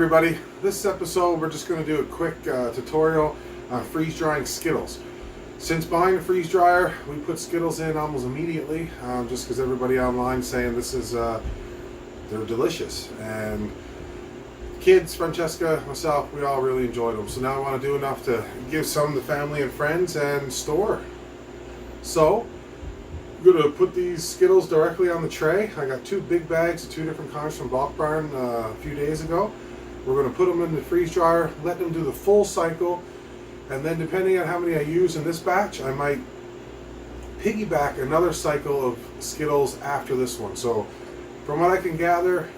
everybody, this episode we're just going to do a quick tutorial on freeze drying Skittles. Since buying a freeze dryer, we put Skittles in almost immediately, just because everybody online is saying this is they're delicious, and kids, Francesca, myself, we all really enjoyed them. So now I want to do enough to give some to family and friends and store. So I'm going to put these Skittles directly on the tray. I got 2 big bags of 2 different kinds from Bulk Barn a few days ago. We're going to put them in the freeze dryer, let them do the full cycle, and then depending on how many I use in this batch, I might piggyback another cycle of Skittles after this one. So from what I can gather,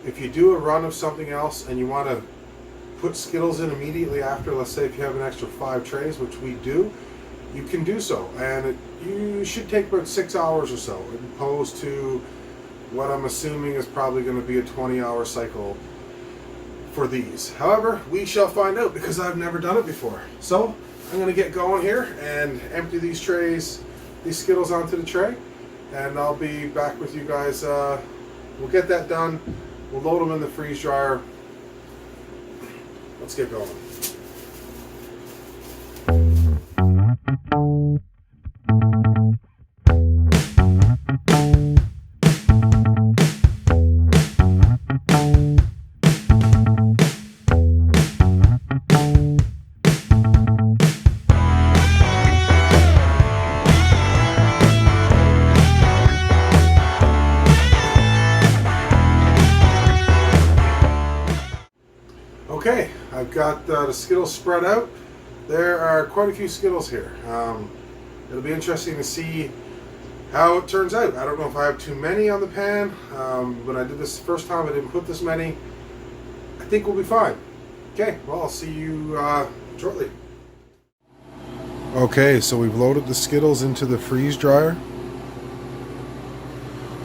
if you do a run of something else and you want to put Skittles in immediately after, let's say if you have an extra 5 trays, which we do, you can do so, and you should take about 6 hours or so, as opposed to what I'm assuming is probably going to be a 20-hour cycle for these. However, we shall find out because I've never done it before. So I'm going to get going here and empty these trays, these Skittles onto the tray, and I'll be back with you guys. We'll get that done. We'll load them in the freeze dryer. Let's get going. Okay, I've got the Skittles spread out. There are quite a few Skittles here. It'll be interesting to see how it turns out. I don't know if I have too many on the pan. When I did this the first time, I didn't put this many. I think we'll be fine. Okay, well, I'll see you shortly. Okay, so we've loaded the Skittles into the freeze dryer.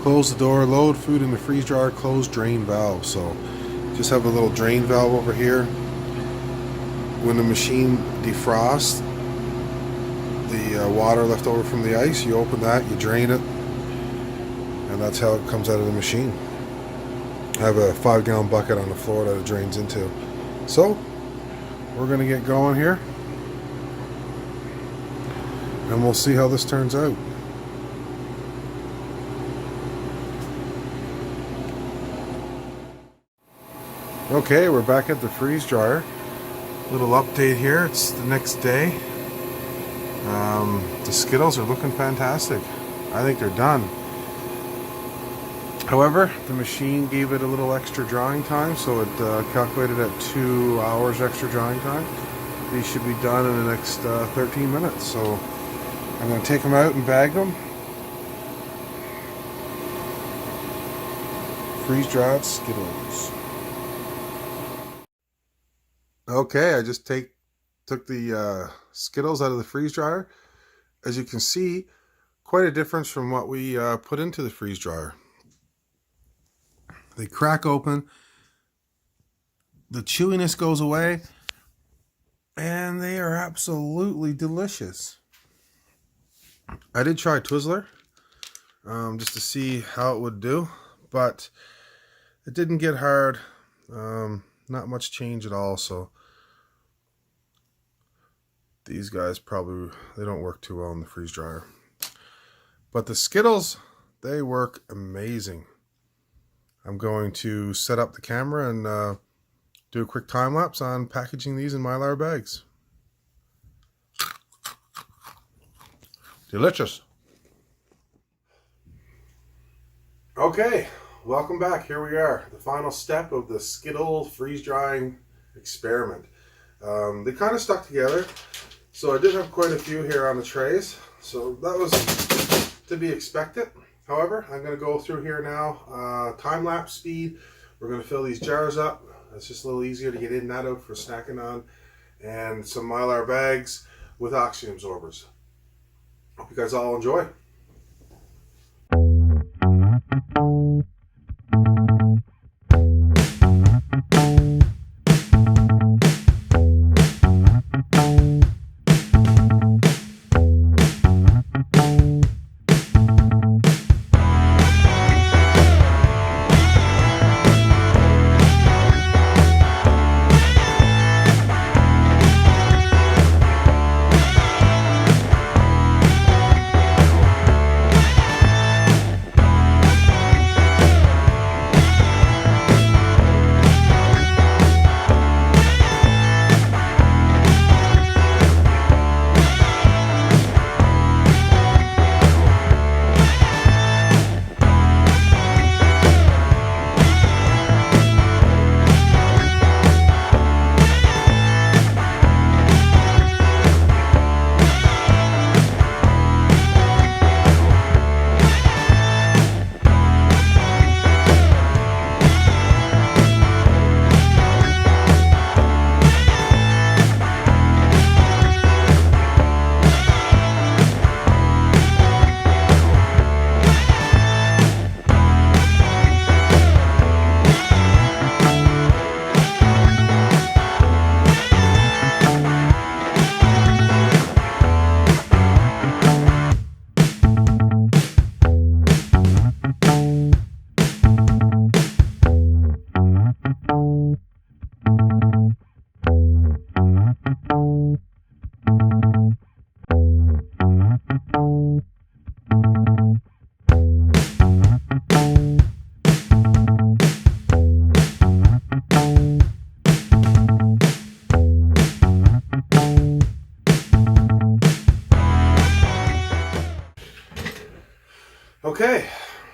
Close the door, load food in the freeze dryer, close drain valve. So just have a little drain valve over here. When the machine defrosts, the water left over from the ice, you open that, you drain it, and that's how it comes out of the machine. I have a 5-gallon bucket on the floor that it drains into. So we're going to get going here, and we'll see how this turns out. Okay, we're back at the freeze dryer. Little update here, it's the next day. The Skittles are looking fantastic. I think they're done. However, the machine gave it a little extra drying time, so it calculated at 2 hours extra drying time. These should be done in the next 13 minutes. So I'm going to take them out and bag them. Freeze dried Skittles. Okay, I just took the Skittles out of the freeze dryer. As you can see, quite a difference from what we put into the freeze dryer. They crack open, the chewiness goes away, and they are absolutely delicious. I did try Twizzler just to see how it would do, but it didn't get hard. Not much change at all, so these guys probably, they don't work too well in the freeze dryer. But the Skittles, they work amazing. I'm going to set up the camera and do a quick time lapse on packaging these in Mylar bags. Delicious. Okay, welcome back. Here we are, the final step of the Skittle freeze drying experiment. They kind of stuck together, so I did have quite a few here on the trays, so that was to be expected. However, I'm going to go through here now, time-lapse speed. We're going to fill these jars up. It's just a little easier to get in and out of for snacking on, and some Mylar bags with oxygen absorbers. Hope you guys all enjoy. Okay,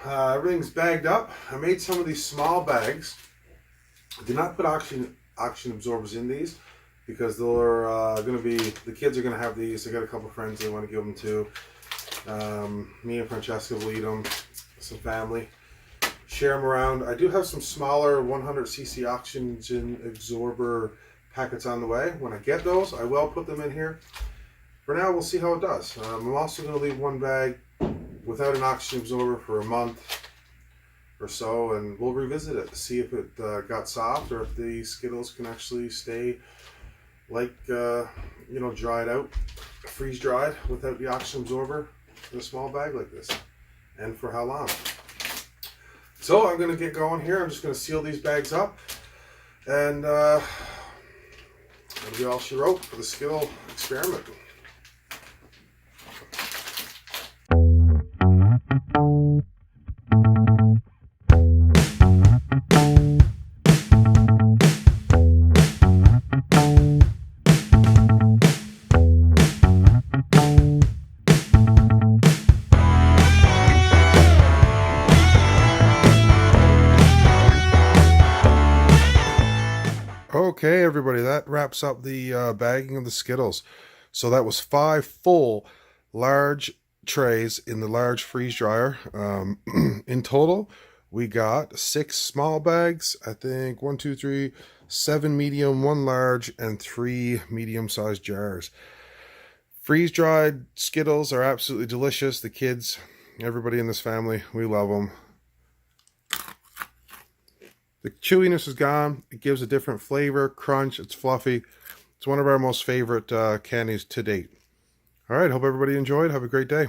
everything's bagged up. I made some of these small bags. I did not put oxygen absorbers in these because they're going to be, the kids are going to have these. I got a couple friends they want to give them to. Me and Francesca will eat them, some family. Share them around. I do have some smaller 100cc oxygen absorber packets on the way. When I get those, I will put them in here. For now, we'll see how it does. I'm also going to leave one bag without an oxygen absorber for a month or so, and we'll revisit it to see if it got soft or if the Skittles can actually stay like, dried out, freeze dried without the oxygen absorber in a small bag like this, and for how long. So I'm going to get going here. I'm just going to seal these bags up, and that'll be all she wrote for the Skittle experiment. Okay, everybody, that wraps up the bagging of the Skittles. So that was 5 full large trays in the large freeze dryer. In total, we got 6 small bags. I think 7 medium, 1 large, and 3 medium-sized jars. Freeze-dried Skittles are absolutely delicious. The kids, everybody in this family, we love them. The chewiness is gone. It gives a different flavor, crunch. It's fluffy. It's one of our most favorite candies to date. All right, hope everybody enjoyed. Have a great day.